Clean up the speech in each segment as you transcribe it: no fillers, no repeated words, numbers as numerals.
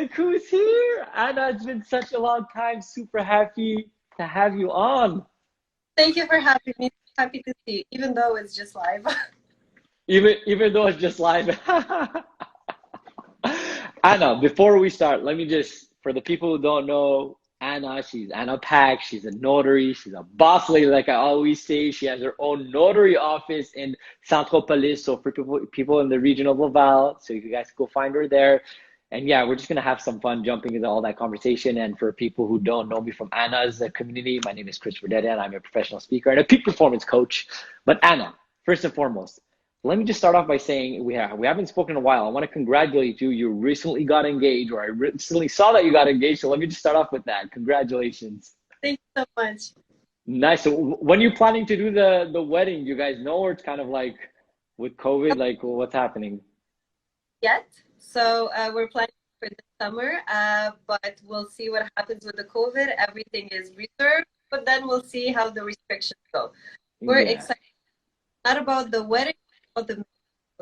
Look who's here. Anna, it's been such a long time. Super happy to have you on. Thank you for having me. Happy to see you, even though it's just live. Even though it's just live. Anna, before we start, let me just, for the people who don't know, Anna, she's Anna Pac. She's a notary. She's a boss lady, like I always say. She has her own notary office in Centropolis. So for people in the region of Laval, so you guys go find her there. And yeah, we're just gonna have some fun jumping into all that conversation. And for people who don't know me from Anna's community, my name is Dedeyan. I'm a professional speaker and a peak performance coach. But Anna, first and foremost, let me just start off by saying we haven't spoken in a while. I want to congratulate you. You recently got engaged, or I recently saw that you got engaged. So let me just start off with that. Congratulations. Thank you so much. Nice. So when are you planning to do the wedding? You guys know, or it's kind of like with COVID, like what's happening? Yet, we're planning for this summer, but we'll see what happens with the COVID. Everything is reserved, but then we'll see how the restrictions go. We're Yeah. excited, not about the wedding, but the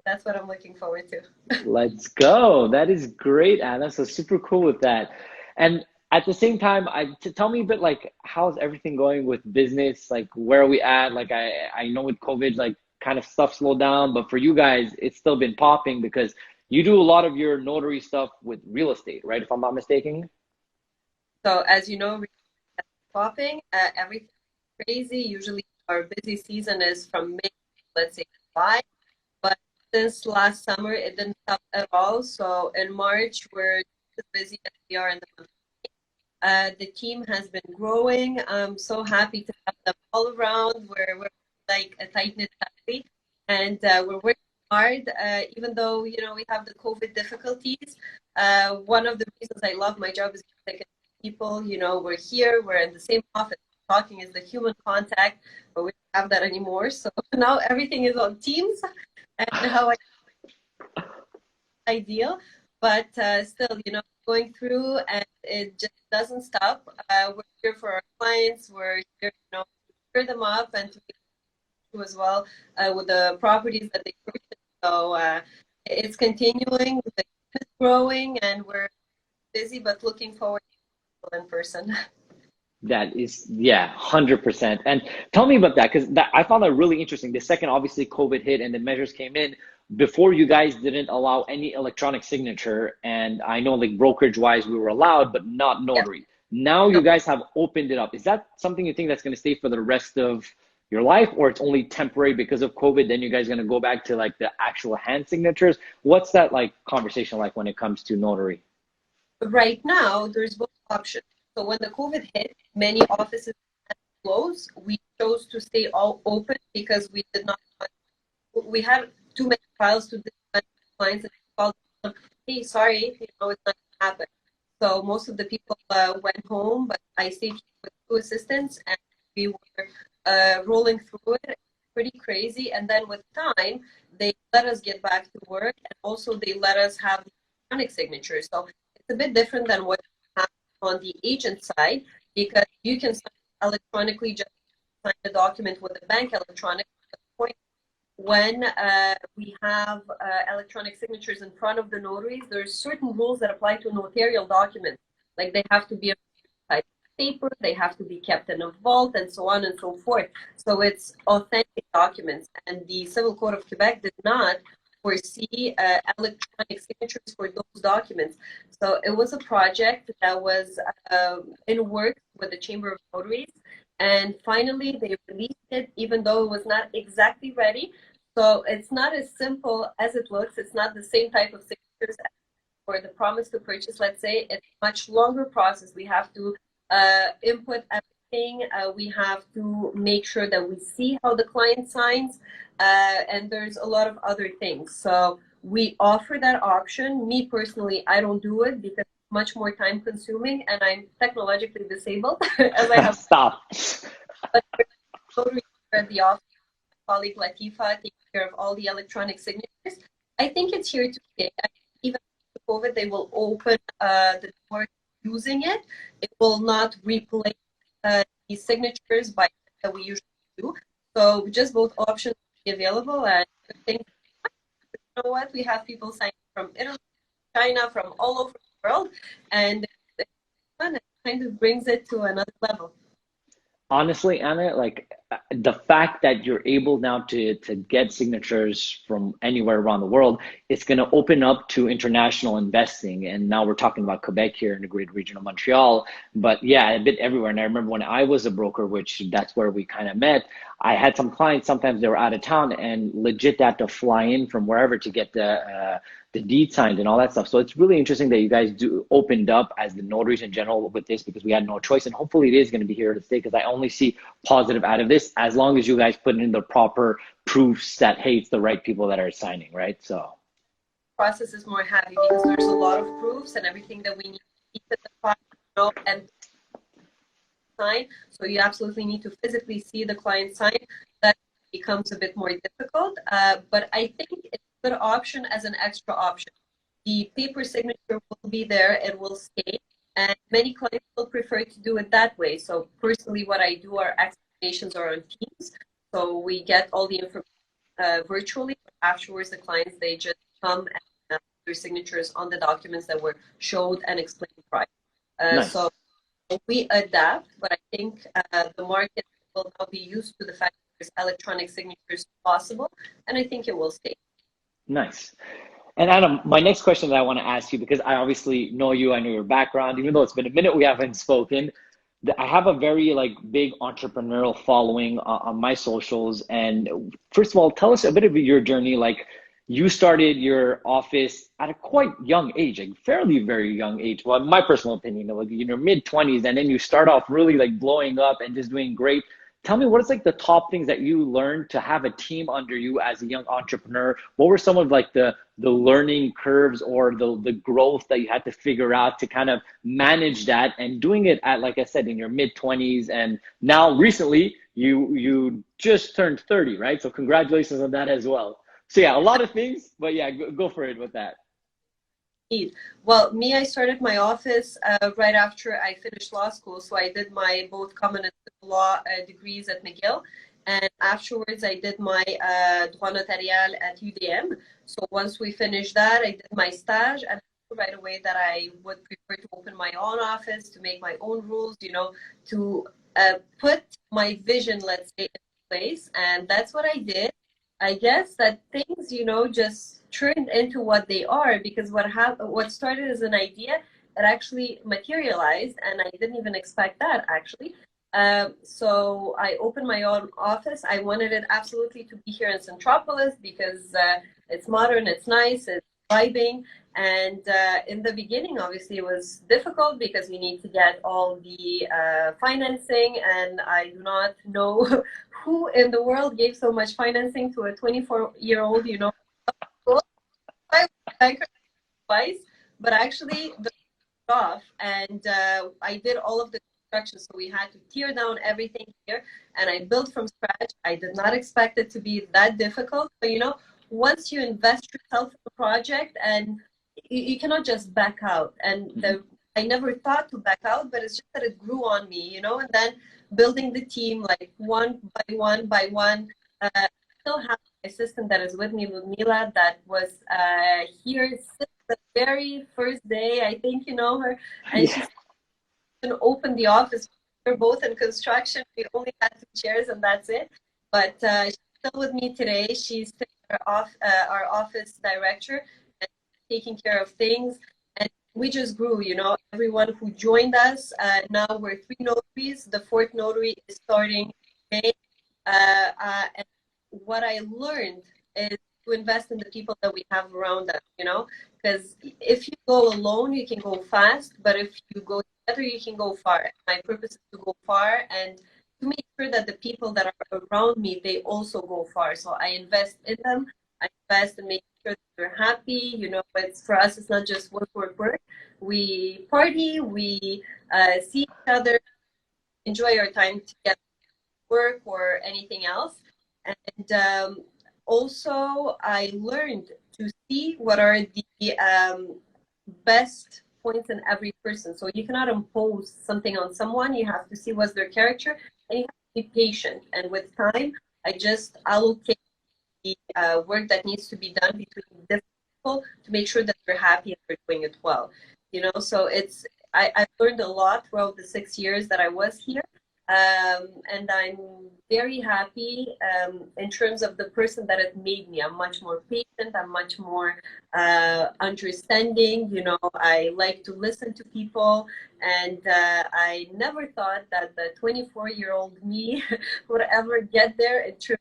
that's what I'm looking forward to. Let's go. That is great, Anna. So super cool with that. And at the same time, tell me a bit like how's everything going with business? Like where are we at? Like I know with COVID, like kind of stuff slowed down, but for you guys, it's still been popping because you do a lot of your notary stuff with real estate, right? If I'm not mistaken. So as you know, popping, everything crazy. Usually our busy season is from May, let's say July. But since last summer, it didn't stop at all. So in March, we're just as busy as we are in the month. The team has been growing. I'm so happy to have them all around. We're like a tight-knit family, and we're working hard, even though, we have the COVID difficulties. One of the reasons I love my job is because I can see people, we're here, we're in the same office. Talking is the human contact, but we don't have that anymore. So now everything is on Teams, and how ideal, but still, going through, and it just doesn't stop. We're here for our clients. We're here, to cheer them up and to make sure as well with the properties that they purchase. So it's continuing, the team is growing, and we're busy, but looking forward to in person. That is, yeah, 100%. And tell me about that, because I found that really interesting. The second, obviously, COVID hit and the measures came in, before you guys didn't allow any electronic signature. And I know, like, brokerage-wise, we were allowed, but not Yeah. notary. Now No. you guys have opened it up. Is that something you think that's going to stay for the rest of your life, or it's only temporary because of COVID? Then you guys going to go back to, like, the actual hand signatures? What's that, like, conversation like when it comes to notary? Right now, there's both options. So when the COVID hit, many offices had to close. We chose to stay all open because we did not want, we had too many files to discuss with clients, and called them, hey, sorry, it's not going to happen. So most of the people went home, but I stayed with two assistants, and we were rolling through it. Pretty crazy. And then with time, they let us get back to work, and also they let us have the electronic signature. So it's a bit different than what you have on the agent side, because you can sign electronically, just sign the document with the bank electronic. The point when we have electronic signatures in front of the notaries, there's certain rules that apply to notarial documents. Like they have to be a type of paper, they have to be kept in a vault, and so on and so forth. So it's authentic documents. And the Civil Code of Quebec did not foresee electronic signatures for those documents. So it was a project that was in work with the Chamber of Notaries. And finally, they released it, even though it was not exactly ready. So it's not as simple as it looks. It's not the same type of signatures as for the promise to purchase, let's say. It's a much longer process. We have to input everything. We have to make sure that we see how the client signs. And there's a lot of other things. So we offer that option. Me personally, I don't do it because it's much more time consuming, and I'm technologically disabled as I have. Stop. But at the office, my colleague Latifa taking care of all the electronic signatures. I think it's here to stay. Even with COVID, they will open the door using it. It will not replace the signatures by that we usually do. So just both options will be available. And I think, you know what, we have people signing from Italy, China, from all over. world, and it's fun. It kind of brings it to another level. Honestly, Anna, like the fact that you're able now to get signatures from anywhere around the world, it's going to open up to international investing. And now we're talking about Quebec here in the great region of Montreal, but yeah, a bit everywhere. And I remember when I was a broker, which that's where we kind of met, I had some clients, sometimes they were out of town and legit had to fly in from wherever to get the deed signed and all that stuff. So it's really interesting that you guys do opened up as the notaries in general with this, because we had no choice. And hopefully it is going to be here to stay, because I only see positive out of this as long as you guys put in the proper proofs that, hey, it's the right people that are signing, right? So Process is more heavy because there's a lot of proofs and everything that we need to keep in the file, and sign. So you absolutely need to physically see the client sign. That becomes a bit more difficult, but I think it's a good option as an extra option. The paper signature will be there, it will stay, and many clients will prefer to do it that way. So personally, what I do are explanations or on Teams. So we get all the information virtually. Afterwards, the clients, they just come and their signatures on the documents that were showed and explained prior. nice. So we adapt, but I think the market will now be used to the fact that there's electronic signatures possible, and I think it will stay. Nice. And Adam, my next question that I want to ask you, because I obviously know you, I know your background, even though it's been a minute we haven't spoken, I have a very like big entrepreneurial following on my socials. And first of all, tell us a bit of your journey. Like you started your office at a quite young age, like fairly very young age. Well, in my personal opinion, like in your mid 20s, and then you start off really like blowing up and just doing great. Tell me, what is like the top things that you learned to have a team under you as a young entrepreneur? What were some of like the learning curves or the growth that you had to figure out to kind of manage that, and doing it at, like I said, in your mid 20s, and now recently you just turned 30, right? So congratulations on that as well. So yeah, a lot of things, but yeah, go for it with that. Well, me, I started my office right after I finished law school. So I did my both common and civil law degrees at McGill. And afterwards, I did my droit notarial at UDM. So once we finished that, I did my stage, and right away that I would prefer to open my own office, to make my own rules, to put my vision, let's say, in place. And that's what I did. I guess that things, just turned into what they are, because what started as an idea, it actually materialized, and I didn't even expect that actually. So I opened my own office. I wanted it absolutely to be here in Centropolis because it's modern, it's nice, it's vibing. And in the beginning, obviously, it was difficult because we need to get all the financing, and I do not know who in the world gave so much financing to a 24-year-old, I bankrupt twice, but actually the off, and I did all of the construction. So we had to tear down everything here, and I built from scratch. I did not expect it to be that difficult, but once you invest yourself in a project, and you cannot just back out. And I never thought to back out, but it's just that it grew on me, and then building the team like one by one. Still have my assistant that is with me, Ludmila, that was here since the very first day. I think you know her, and Yeah. she's opened the office. We're both in construction. We only had 2 chairs, and that's it. But she's still with me today. She's still our office director, and taking care of things. And we just grew, everyone who joined us. Now we're 3 notaries. The 4th notary is starting in May. And what I learned is to invest in the people that we have around us, because if you go alone, you can go fast, but if you go together, you can go far. My purpose is to go far and to make sure that the people that are around me, they also go far. So I invest in them. I invest in making sure that they're happy. It's for us, it's not just work, work, work. We party, we see each other, enjoy our time together, work or anything else. And also, I learned to see what are the best points in every person. So you cannot impose something on someone. You have to see what's their character, and you have to be patient. And with time, I just allocate the work that needs to be done between different people to make sure that they're happy and they're doing it well. So I've learned a lot throughout the 6 years that I was here. And I'm very happy in terms of the person that it made me. I'm much more patient. I'm much more understanding. I like to listen to people. And I never thought that the 24-year-old me would ever get there in terms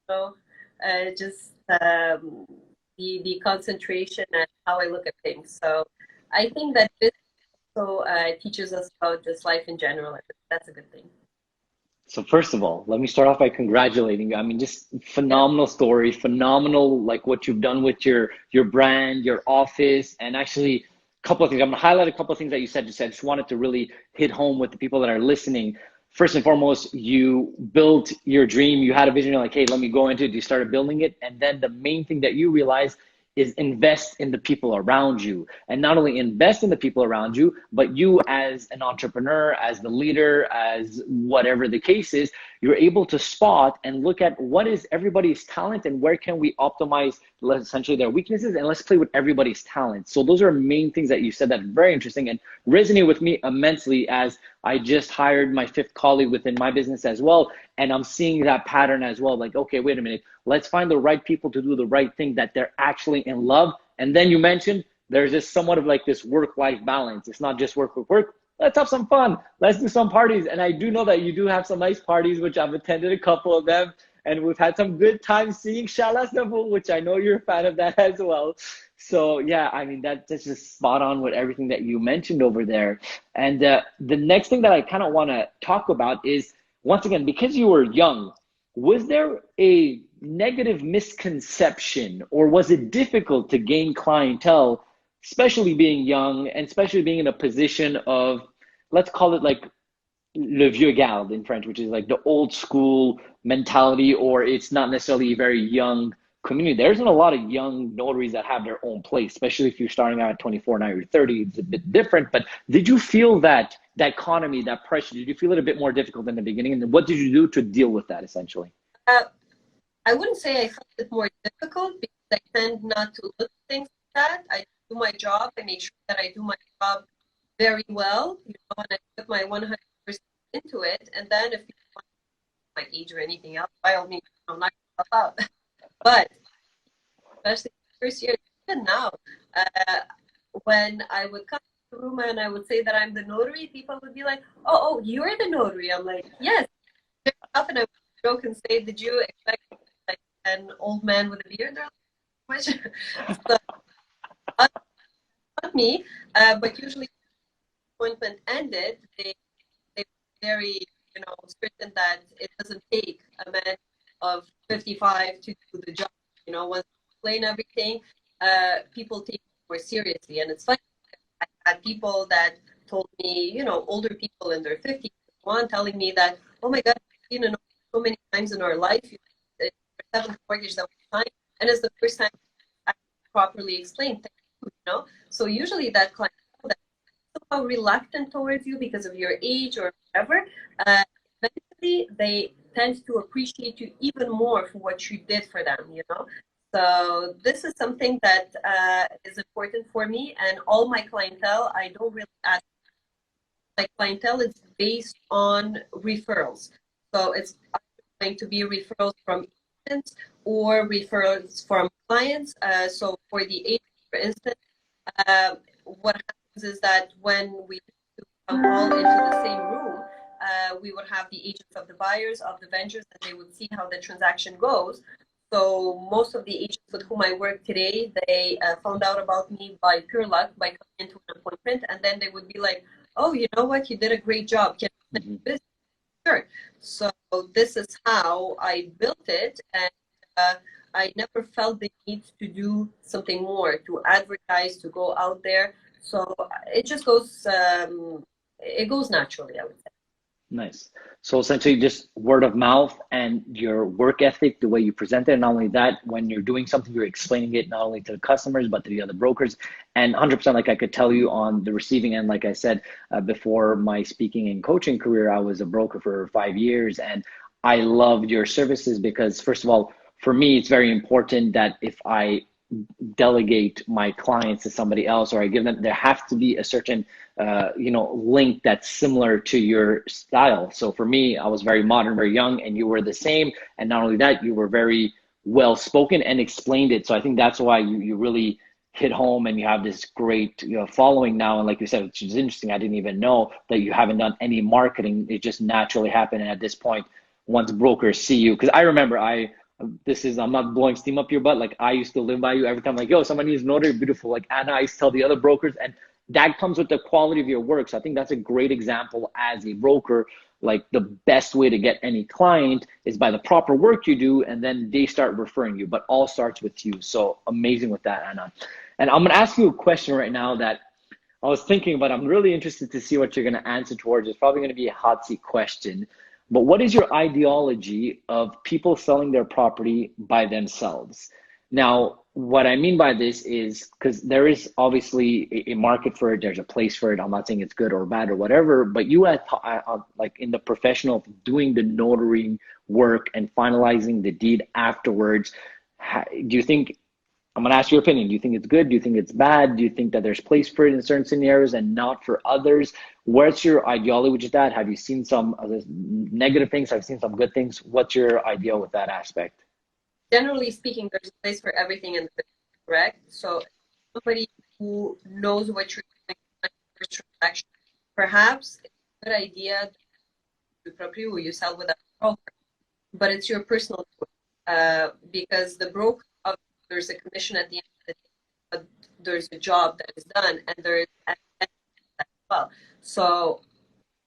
of, just the concentration and how I look at things. So I think that this also teaches us about just life in general. I think that's a good thing. So first of all, let me start off by congratulating you. I mean, just phenomenal story, phenomenal like what you've done with your brand, your office, and actually a couple of things. I'm gonna highlight a couple of things that you said. I just wanted to really hit home with the people that are listening. First and foremost, you built your dream. You had a vision. You're like, hey, let me go into it. You started building it. And then the main thing that you realized is invest in the people around you. And not only invest in the people around you, but you as an entrepreneur, as the leader, as whatever the case is, you're able to spot and look at what is everybody's talent and where can we optimize essentially their weaknesses, and let's play with everybody's talent. So those are main things that you said that are very interesting and resonate with me immensely, as I just hired my 5th colleague within my business as well. And I'm seeing that pattern as well. Like, okay, wait a minute, let's find the right people to do the right thing that they're actually in love. And then you mentioned there's just somewhat of like this work-life balance. It's not just work, work, work. Let's have some fun. Let's do some parties. And I do know that you do have some nice parties, which I've attended a couple of them. And we've had some good time seeing Shalas Navul, which I know you're a fan of that as well. So yeah, I mean, that's just spot on with everything that you mentioned over there. And the next thing that I kind of want to talk about is, once again, because you were young, was there a negative misconception, or was it difficult to gain clientele, especially being young and especially being in a position of, let's call it like le vieux garde in French, which is like the old school mentality, or it's not necessarily a very young community. There isn't a lot of young notaries that have their own place, especially if you're starting out at 24, now you're 30, it's a bit different. But did you feel that economy, that pressure, did you feel it a bit more difficult in the beginning? And what did you do to deal with that essentially? I wouldn't say I felt it more difficult, because I tend not to look at things like that. I do my job. I make sure that I do my job very well, and I put my 100% into it. And then if you want my age or anything else, by all means, I'm not going to help out. But especially the first year, even now, when I would come to the room and I would say that I'm the notary, people would be like, oh, you're the notary. I'm like, yes. And I would joke and say, did you expect like an old man with a beard? They're like, so, not me, but usually when the appointment ended, they were very, certain that it doesn't take a man of 55 to do the job. Once you explain everything, people take it more seriously. And it's funny, I had people that told me, older people in their 50s, telling me that, oh my God, so many times in our life, it's the 7th mortgage that we signed, and it's the first time I properly explained things, So usually that client that's somehow reluctant towards you because of your age or whatever, eventually they tend to appreciate you even more for what you did for them, So this is something that is important for me, and all my clientele, I don't really ask. My clientele is based on referrals. So it's going to be referrals from agents or referrals from clients. So for the agents, for instance, what happens is that when we come all into the same room, we would have the agents of the buyers, of the vendors, and they would see how the transaction goes. So most of the agents with whom I work today, they found out about me by pure luck, by coming into an appointment, and then they would be like, oh, you know what, you did a great job. Can you do this? Sure. So this is how I built it, and I never felt the need to do something more, to advertise, to go out there. So it just goes, it goes naturally, I would say. Nice. So essentially just word of mouth and your work ethic, the way you present it. And not only that, when you're doing something, you're explaining it not only to the customers, but to the other brokers. And 100%, like I could tell you on the receiving end, like I said, before my speaking and coaching career, I was a broker for 5 years. And I loved your services because, first of all, for me, it's very important that if I delegate my clients to somebody else, or I give them, there have to be a certain link that's similar to your style. So for me, I was very modern, very young, and you were the same. And not only that, you were very well spoken and explained it. So I think that's why you really hit home, and you have this great following now. And like you said, which is interesting, I didn't even know that you haven't done any marketing. It just naturally happened. And at this point, once brokers see you, because I remember I'm not blowing steam up your butt. Like, I used to live by you every time, like, yo, somebody needs notary, beautiful. Like, Anna, I used to tell the other brokers, and that comes with the quality of your work. So I think that's a great example as a broker. Like, the best way to get any client is by the proper work you do, and then they start referring you, but all starts with you. So amazing with that, Anna. And I'm going to ask you a question right now that I was thinking about. I'm really interested to see what you're going to answer towards. It's probably going to be a hot seat question. But what is your ideology of people selling their property by themselves? Now, what I mean by this is, because there is obviously a market for it, there's a place for it. I'm not saying it's good or bad or whatever, but you like in the professional of doing the notary work and finalizing the deed afterwards, do you think, I'm going to ask your opinion. Do you think it's good? Do you think it's bad? Do you think that there's place for it in certain scenarios and not for others? What's your ideology with that? Have you seen some negative things? Have you seen some good things? What's your idea with that aspect? Generally speaking, there's a place for everything in the business, correct? So somebody who knows what you're doing in the first transaction, perhaps it's a good idea to property where you sell without a broker, but it's your personal choice, because the broker, there's a commission at the end of the day, but there's a job that is done, and there's as well. So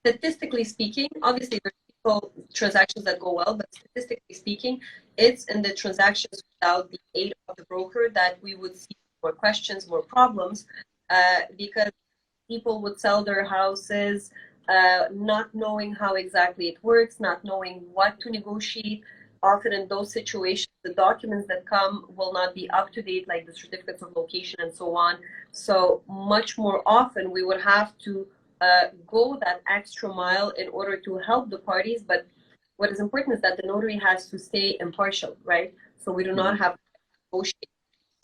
statistically speaking, obviously there's transactions that go well, but statistically speaking, it's in the transactions without the aid of the broker that we would see more questions, more problems, because people would sell their houses not knowing how exactly it works, not knowing what to negotiate. Often in those situations, the documents that come will not be up to date, like the certificates of location and so on. So much more often, we would have to go that extra mile in order to help the parties. But what is important is that the notary has to stay impartial, right? So we do not have to negotiate.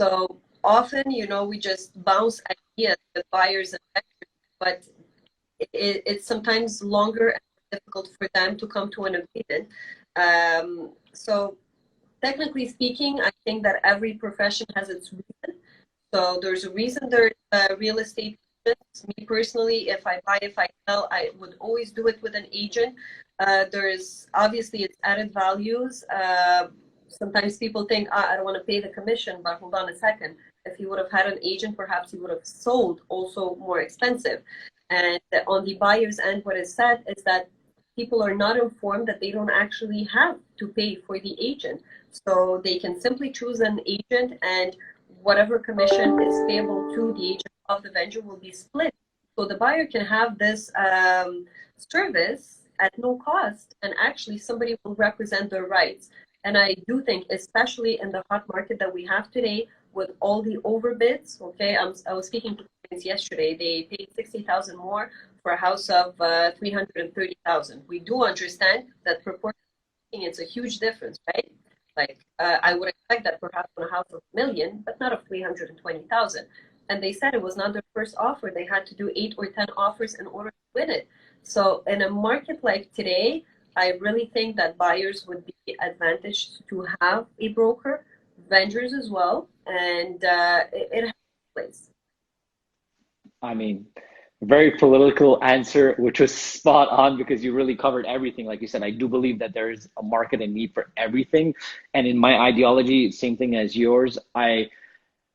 So often, we just bounce ideas with buyers and vendors, but it's sometimes longer and difficult for them to come to an agreement. So technically speaking, I think that every profession has its reason. So there's a reason there's real estate agents. Me personally, if I buy, if I sell, I would always do it with an agent. There's obviously its added values. Sometimes people think, I don't want to pay the commission, but hold on a second. If you would have had an agent, perhaps you would have sold also more expensive. And on the buyer's end, what is said is that people are not informed that they don't actually have to pay for the agent. So they can simply choose an agent, and whatever commission is payable to the agent of the vendor will be split. So the buyer can have this service at no cost, and actually somebody will represent their rights. And I do think, especially in the hot market that we have today, with all the overbids, okay, I was speaking to clients yesterday, they paid $60,000 more for a house of $330,000. We do understand that proportionally it's a huge difference, right? Like I would expect that perhaps on a house of $1 million, but not of $320,000. And they said it was not their first offer. They had to do 8 or 10 offers in order to win it. So in a market like today, I really think that buyers would be advantaged to have a broker, vendors as well, and it has a place. I mean, very political answer, which was spot on because you really covered everything. Like you said, I do believe that there is a market and need for everything. And in my ideology, same thing as yours.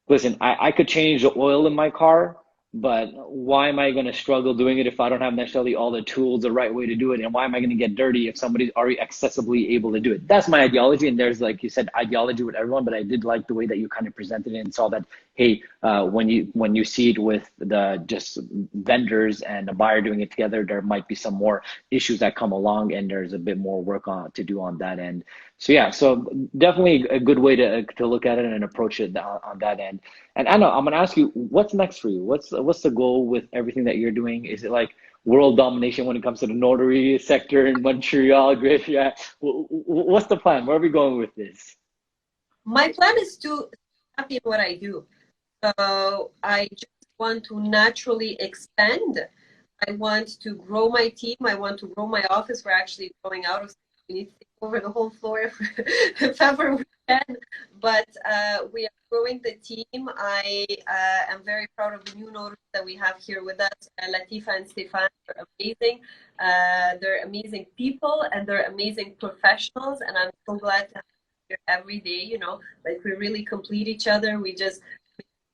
Listen, I could change the oil in my car, but why am I going to struggle doing it if I don't have necessarily all the tools, the right way to do it? And why am I going to get dirty if somebody's already accessibly able to do it? That's my ideology. And there's, like you said, ideology with everyone, but I did like the way that you kind of presented it and saw that, hey, when you see it with the just vendors and a buyer doing it together, there might be some more issues that come along, and there's a bit more work to do on that end. So yeah, so definitely a good way to look at it and approach it on that end. And Anna, I'm gonna ask you, what's next for you? What's the goal with everything that you're doing? Is it like world domination when it comes to the notary sector in Montreal? Great, yeah. What's the plan? Where are we going with this? My plan is to happy in what I do. So I just want to naturally expand. I want to grow my team. I want to grow my office. We're actually growing out of. We need to take over the whole floor if ever we can. But we are growing the team. I am very proud of the new notaries that we have here with us. Latifa and Stefan are amazing. They're amazing people and they're amazing professionals. And I'm so glad to have them here every day. You know, like we really complete each other. We just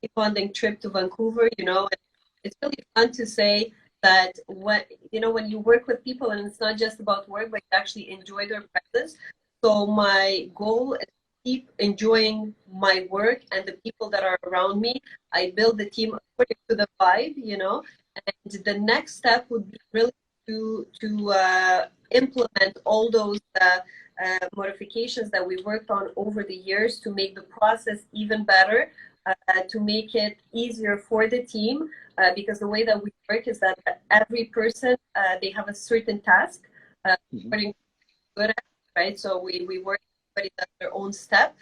keep bonding trip to Vancouver. You know, and it's really fun to say that when you work with people and it's not just about work, but you actually enjoy their presence. So my goal is to keep enjoying my work and the people that are around me. I build the team according to the vibe, you know, and the next step would be really to implement all those modifications that we worked on over the years to make the process even better, to make it easier for the team, because the way that we work is that every person, they have a certain task according to good at, right? So we work, everybody does their own step.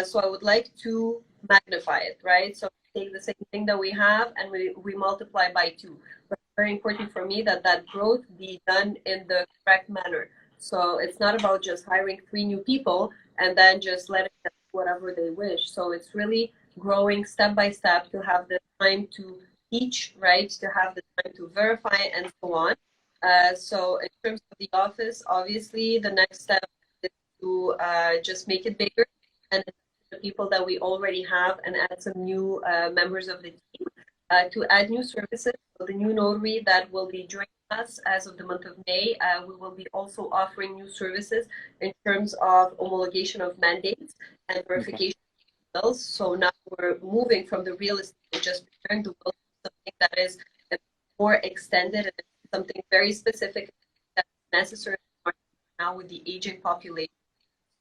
So I would like to magnify it, right? So take the same thing that we have and we multiply by 2. But it's very important for me that that growth be done in the correct manner. So it's not about just hiring 3 new people and then just letting them do whatever they wish. So it's really growing step by step, to have the time to teach, right? To have the time to verify and so on. So in terms of the office, obviously the next step is to just make it bigger and the people that we already have and add some new members of the team, to add new services. So the new notary that will be joining us as of the month of May, we will be also offering new services in terms of homologation of mandates and verification. Okay. So now we're moving from the real estate and just preparing the will to something that is more extended and something very specific that's necessary now with the aging population.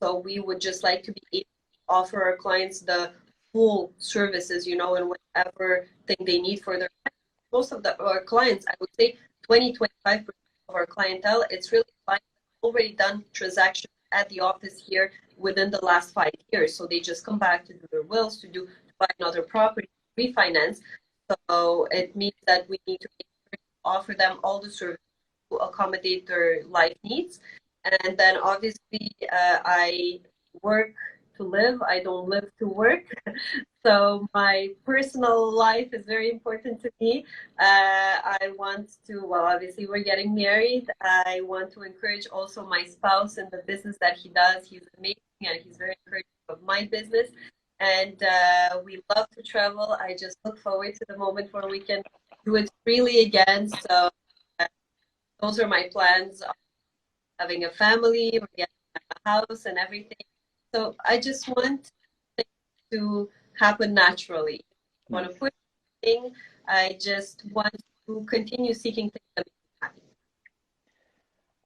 So we would just like to be able to offer our clients the full services, you know, and whatever thing they need for their. Most of our clients, I would say 20-25% of our clientele, it's really clients already done transactions at the office here within the last 5 years. So they just come back to do their wills, to buy another property, refinance. So it means that we need to offer them all the services to accommodate their life needs. And then obviously I work to live. I don't live to work. So my personal life is very important to me. I want to, well, obviously we're getting married. I want to encourage also my spouse in the business that he does. He's amazing and he's very encouraging of my business. And we love to travel. I just look forward to the moment where we can do it freely again. So those are my plans. Having a family, we're getting a house and everything. So I just want things to happen naturally. I want to push things. I just want to continue seeking things that make me happy.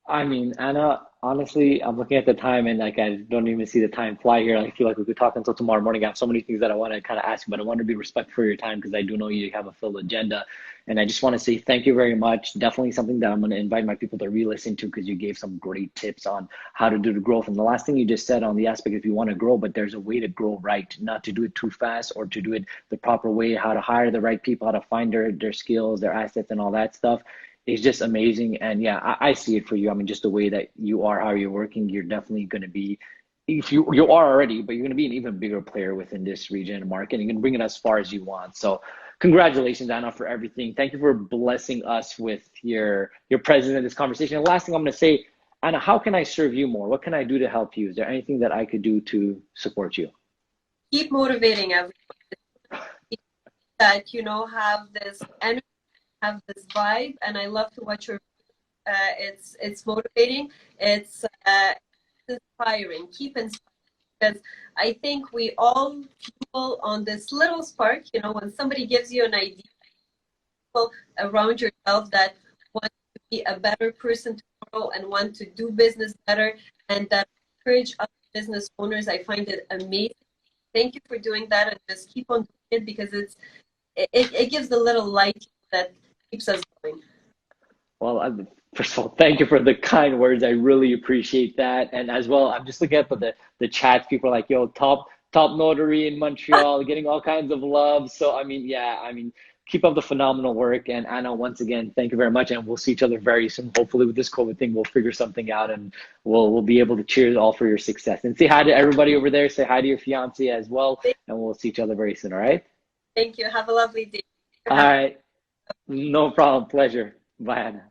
I mean, Anna, honestly, I'm looking at the time and like I don't even see the time fly here. I feel like we could talk until tomorrow morning. I have so many things that I want to kind of ask you, but I want to be respectful for your time because I do know you have a full agenda. And I just want to say thank you very much. Definitely something that I'm going to invite my people to re-listen to because you gave some great tips on how to do the growth. And the last thing you just said on the aspect, if you want to grow, but there's a way to grow right, not to do it too fast or to do it the proper way, how to hire the right people, how to find their skills, their assets and all that stuff. It's just amazing. And yeah, I see it for you. I mean, just the way that you are, how you're working, you're definitely going to be, if you are already, but you're going to be an even bigger player within this region and market. And you can bring it as far as you want. So congratulations, Anna, for everything. Thank you for blessing us with your presence in this conversation. And last thing I'm going to say, Anna, how can I serve you more? What can I do to help you? Is there anything that I could do to support you? Keep motivating everyone. That, you know, have this energy, have this vibe, and I love to watch your. It's motivating. It's inspiring. Keep inspiring because I think we all people on this little spark. You know, when somebody gives you an idea, people around yourself that want to be a better person tomorrow and want to do business better, and that encourage other business owners. I find it amazing. Thank you for doing that, and just keep on doing it because it gives a little light that keeps us going. Well, first of all, thank you for the kind words. I really appreciate that. And as well, I'm just looking at the chat. People are like, yo, top top notary in Montreal, getting all kinds of love. So, I mean, yeah, I mean, keep up the phenomenal work. And Anna, once again, thank you very much. And we'll see each other very soon. Hopefully with this COVID thing, we'll figure something out and we'll be able to cheers all for your success. And say hi to everybody over there. Say hi to your fiance as well. And we'll see each other very soon. All right. Thank you. Have a lovely day. All right. No problem. Pleasure. Bye, Anna.